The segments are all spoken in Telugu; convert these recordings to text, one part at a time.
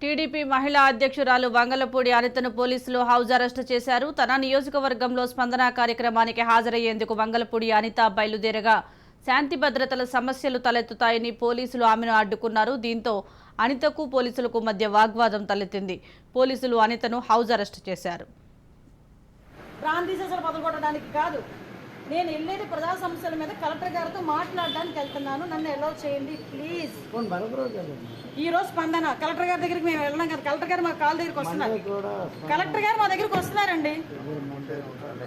టీడీపీ మహిళా అధ్యక్షురాలు వంగలపూడి అనితను పోలీసులు హౌస్ అరెస్టు చేశారు. తన నియోజకవర్గంలో స్పందన కార్యక్రమానికి హాజరయ్యేందుకు వంగలపూడి అనిత బయలుదేరగా శాంతి భద్రతల సమస్యలు తలెత్తుతాయని పోలీసులు ఆమెను అడ్డుకున్నారు. దీంతో అనితకు పోలీసులకు మధ్య వాగ్వాదం తలెత్తింది. పోలీసులు అనితను హౌస్ అరెస్టు చేశారు. నేను వెళ్ళేది ప్రజా సమస్యల మీద కలెక్టర్ గారితో మాట్లాడడానికి వెళ్తున్నాను. నన్ను అలౌ చేయండి ప్లీజ్. ఈ రోజు స్పందన కలెక్టర్ గారి దగ్గరికి మేము వెళ్ళడం కదా, కలెక్టర్ గారు మా కాల్ దగ్గరికి వస్తున్నారు. కలెక్టర్ గారు మా దగ్గరికి వస్తున్నారండి.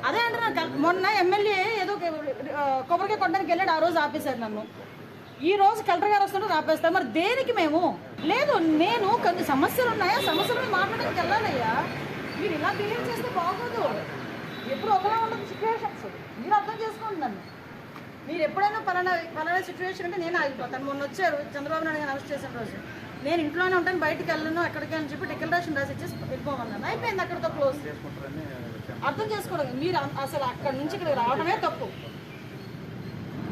అదే అంటే మొన్న ఎమ్మెల్యే ఏదో కొబ్బరికాయ కొట్టడానికి వెళ్ళాడు, ఆ రోజు ఆపేశారు నన్ను. ఈ రోజు కలెక్టర్ గారు వస్తున్నారు, ఆపేస్తారు. మరి దేనికి మేము లేదు, నేను కొన్ని సమస్యలు ఉన్నాయా, సమస్యల మీద మాట్లాడడానికి వెళ్ళాలయ్యా. మీరు ఇలా బిహేవ్ చేస్తే బాగోదు. ఎప్పుడు ఒకలా ఉండదు సిచ్యువేషన్స్, మీరు అర్థం చేసుకోండి నన్ను. మీరు ఎప్పుడైనా పలానా సిచ్యువేషన్ అంటే నేను ఆగిపోతాను. మొన్న వచ్చారు చంద్రబాబు నాయుడు గారు అరెస్ట్ చేసిన రోజు, నేను ఇంట్లోనే ఉంటాను, బయటకు వెళ్ళను ఎక్కడికి అని చెప్పి డిక్లరేషన్ రాసి ఇచ్చేసి వెళ్ళిపోమన్నాను. అయిపోయింది, అక్కడితో క్లోజ్. అర్థం చేసుకోవడం, మీరు అసలు అక్కడి నుంచి ఇక్కడికి రావడమే తప్పు.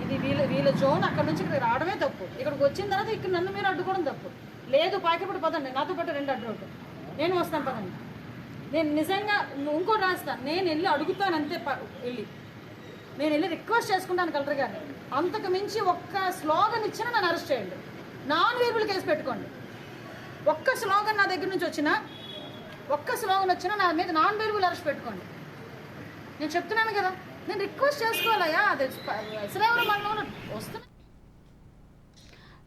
ఇది వీళ్ళ జోన్, అక్కడి నుంచి ఇక్కడికి రావడమే తప్పు. ఇక్కడికి వచ్చిన తర్వాత ఇక్కడ నన్ను మీరు అడ్డుకోవడం తప్పు. లేదు పాకిపడి పదండి, నాతో పాటు 2 అడ్డు, నేను వస్తాను పదండి. నేను నిజంగా ఇంకోటి రాస్తాను, నేను వెళ్ళి అడుగుతాను అంతే. నేను వెళ్ళి రిక్వెస్ట్ చేసుకుంటాను కలెక్టర్ గారిని. అంతకు మించి ఒక్క స్లోగన్ ఇచ్చినా నన్ను అరెస్ట్ చేయండి, నాన్ వేరియబుల్ కేసు పెట్టుకోండి. ఒక్క స్లోగన్ నా దగ్గర నుంచి వచ్చినా, ఒక్క స్లోగన్ వచ్చినా నా మీద నాన్ వేరియబుల్ అరెస్ట్ పెట్టుకోండి. నేను చెప్తున్నాను కదా, నేను రిక్వెస్ట్ చేసుకోవాలయ్యా. అది శ్రీవరం మండలంలో వస్తున్నా.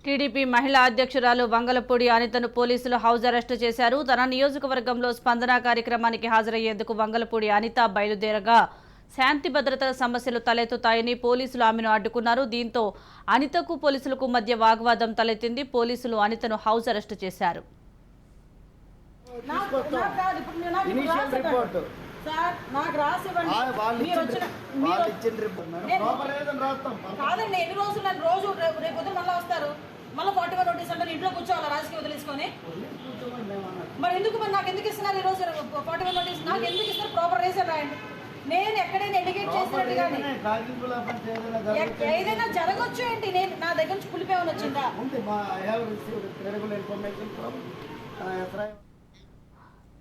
టీడీపీ మహిళా అధ్యక్షురాలు వంగలపూడి అనితను పోలీసులు హౌస్ అరెస్టు చేశారు. తన నియోజకవర్గంలో స్పందన కార్యక్రమానికి హాజరయ్యేందుకు వంగలపూడి అనిత బయలుదేరగా శాంతి భద్రతల సమస్యలు తలెత్తుతాయని పోలీసులు ఆమెను అడ్డుకున్నారు. దీంతో అనితకు పోలీసులకు మధ్య వాగ్వాదం తలెత్తింది. పోలీసులు అనితను హౌస్ అరెస్టు చేశారు. కాదండి, ఎన్ని రోజులు నన్ను రోజు రేపు పొద్దున మళ్ళీ వస్తారు, మళ్ళీ 41 నోటీస్ అంటే ఇంట్లో కూర్చోవాలి రాజకీయ వదిలేసుకొని. మరి ఎందుకు, మరి నాకు ఎందుకు ఇస్తున్నారు ఈ రోజు 41 నోటీస్? నాకు ఎందుకు ఇస్తారు? ప్రాపర్ రీజన్ రాయండి. నేను ఎక్కడైనా ఎలిగేట్ చేసినట్టు కానీ ఏదైనా జరగచ్చు ఏంటి? నేను నా దగ్గర నుంచి పులిపేమని వచ్చిందా?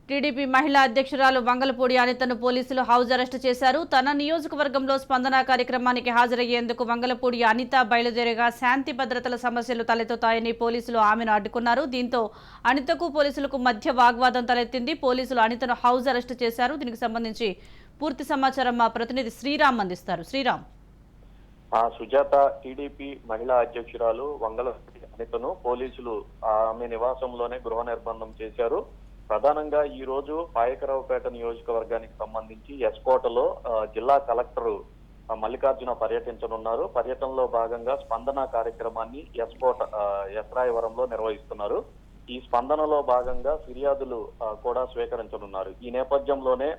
టీడీపీ మహిళా అధ్యక్షురాలు వంగలపూడి అనితను పోలీసులు హౌస్ అరెస్టు చేశారు. తన నియోజకవర్గంలో స్పందన కార్యక్రమానికి హాజరయ్యేందుకు వంగలపూడి అనిత బయలుదేరగా శాంతి భద్రతల సమస్యలు తలెత్తుతాయని పోలీసులు ఆమెను అడ్డుకున్నారు. దీంతో అనితకు పోలీసులకు మధ్య వాగ్వాదం తలెత్తింది. పోలీసులు అనితను హౌస్ అరెస్టు చేశారు. దీనికి సంబంధించి పూర్తి సమాచారం మా ప్రతినిధి శ్రీరామ్ అందిస్తారు. శ్రీరామ్. సుజాత, టీడీపీ మహిళా అధ్యక్షురాలు వంగలపూడి అనితను పోలీసులు ఆమె నివాసంలోనే గృహ నిర్బంధం చేశారు. ప్రధానంగా ఈ రోజు పాయకరావుపేట నియోజకవర్గానికి సంబంధించి ఎస్కోటలో జిల్లా కలెక్టర్ మల్లికార్జున పర్యటించనున్నారు. పర్యటనలో భాగంగా స్పందన కార్యక్రమాన్ని ఎస్రాయవరంలో నిర్వహిస్తున్నారు. ఈ స్పందనలో భాగంగా ఫిర్యాదులు కూడా స్వీకరించనున్నారు. ఈ నేపథ్యంలోనే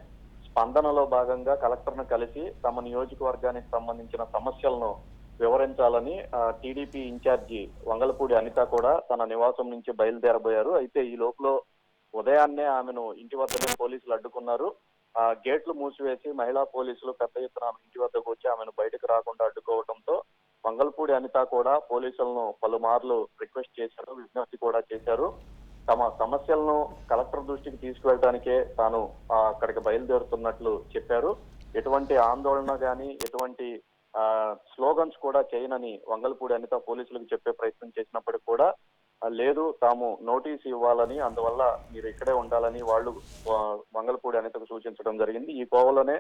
స్పందనలో భాగంగా కలెక్టర్ను కలిసి తమ నియోజకవర్గానికి సంబంధించిన సమస్యలను వివరించాలని టీడీపీ ఇన్ఛార్జి వంగలపూడి అనిత కూడా తన నివాసం నుంచి బయలుదేరబోయారు. అయితే ఈ లోపల ఉదయాన్నే ఆమెను ఇంటి వద్దనే పోలీసులు అడ్డుకున్నారు. గేట్లు మూసివేసి మహిళా పోలీసులు పెద్ద ఎత్తున ఇంటి వద్దకు వచ్చి ఆమెను బయటకు రాకుండా అడ్డుకోవడంతో వంగలపూడి అనిత కూడా పోలీసులను పలుమార్లు రిక్వెస్ట్ చేశారు, విజ్ఞప్తి కూడా చేశారు. తమ సమస్యలను కలెక్టర్ దృష్టికి తీసుకువెళ్ళడానికే తాను అక్కడికి బయలుదేరుతున్నట్లు చెప్పారు. ఎటువంటి ఆందోళన గాని ఎటువంటి స్లోగన్స్ కూడా చేయనని వంగలపూడి అనిత పోలీసులకు చెప్పే ప్రయత్నం చేసినప్పటికీ కూడా లేదు, తాము నోటీసు ఇవ్వాలని, అందువల్ల మీరు ఇక్కడే ఉండాలని వాళ్ళు వంగలపూడి అనితకు సూచించడం జరిగింది. ఈ కోవలోనే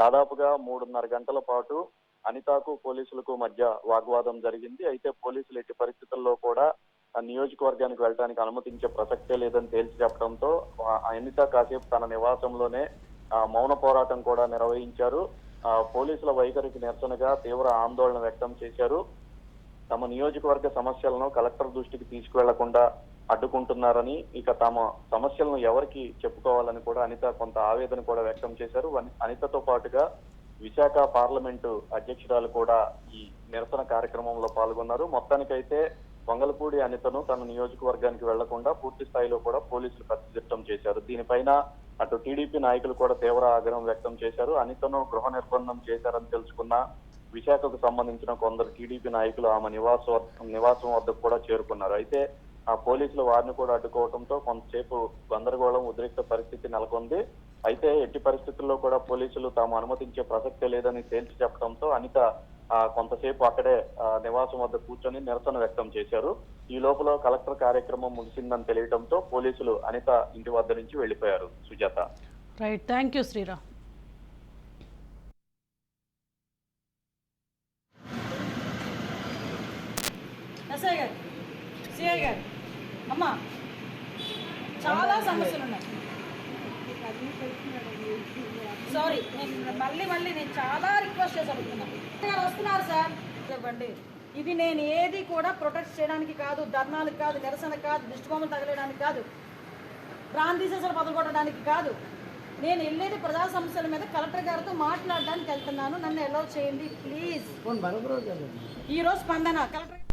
దాదాపుగా 3:30 గంటల పాటు అనితకు పోలీసులకు మధ్య వాగ్వాదం జరిగింది. అయితే పోలీసులు ఎట్టి పరిస్థితుల్లో కూడా నియోజకవర్గానికి వెళ్ళడానికి అనుమతించే ప్రసక్తే లేదని తేల్చి చెప్పడంతో అనిత కాసేపు తన నివాసంలోనే మౌన పోరాటం కూడా నిర్వహించారు. పోలీసుల వైఖరికి నిరసనగా తీవ్ర ఆందోళన వ్యక్తం చేశారు. తమ నియోజకవర్గ సమస్యలను కలెక్టర్ దృష్టికి తీసుకువెళ్లకుండా అడ్డుకుంటున్నారని, ఇక తమ సమస్యలను ఎవరికి చెప్పుకోవాలని కూడా అనిత కొంత ఆవేదన కూడా వ్యక్తం చేశారు. అనితతో పాటుగా విశాఖ పార్లమెంటు అధ్యక్షురాలు కూడా ఈ నిరసన కార్యక్రమంలో పాల్గొన్నారు. మొత్తానికైతే వంగలపూడి అనితను తన నియోజకవర్గానికి వెళ్లకుండా పూర్తి స్థాయిలో కూడా పోలీసులు కట్టుదిట్టం చేశారు. దీనిపైన అటు టీడీపీ నాయకులు కూడా తీవ్ర ఆగ్రహం వ్యక్తం చేశారు. అనితను గృహ నిర్బంధం చేశారని తెలుసుకున్న విశాఖకు సంబంధించిన కొందరు టీడీపీ నాయకులు ఆమె నివాసం వద్దకు కూడా చేరుకున్నారు. అయితే ఆ పోలీసులు వారిని కూడా అడ్డుకోవడంతో కొంతసేపు గందరగోళం ఉద్రిక్త పరిస్థితి నెలకొంది. అయితే ఎట్టి పరిస్థితుల్లో కూడా పోలీసులు తాము అనుమతించే ప్రసక్తే లేదని తేల్చి చెప్పడంతో అనిత కొంతసేపు అక్కడే నివాసం వద్ద కూర్చొని నిరసన వ్యక్తం చేశారు. ఈ లోపల కలెక్టర్ కార్యక్రమం ముగిసిందని తెలియడంతో పోలీసులు అనిత ఇంటి వద్ద నుంచి వెళ్లిపోయారు. Sujatha. Right, thank you Sriram. SI గారు, సిఐ గారు, అమ్మా చాలా సమస్యలు ఉన్నాయి. సారీ, నేను మళ్ళీ నేను చాలా రిక్వెస్ట్ చేసి అడుగుతున్నాను. వస్తున్నారు సార్, ఇవ్వండి. ఇది నేను ఏది కూడా ప్రొటెక్ట్ చేయడానికి కాదు, ధర్నాలకు కాదు, నిరసన కాదు, దిష్టిబొమ్మలు తగలేయడానికి కాదు, ప్రాంతీయ సీసాలు బదలగొట్టడానికి కాదు. నేను వెళ్ళేది ప్రజా సమస్యల మీద కలెక్టర్ గారితో మాట్లాడడానికి వెళ్తున్నాను. నన్ను అలౌ చేయండి ప్లీజ్. ఈరోజు స్పందన కలెక్టర్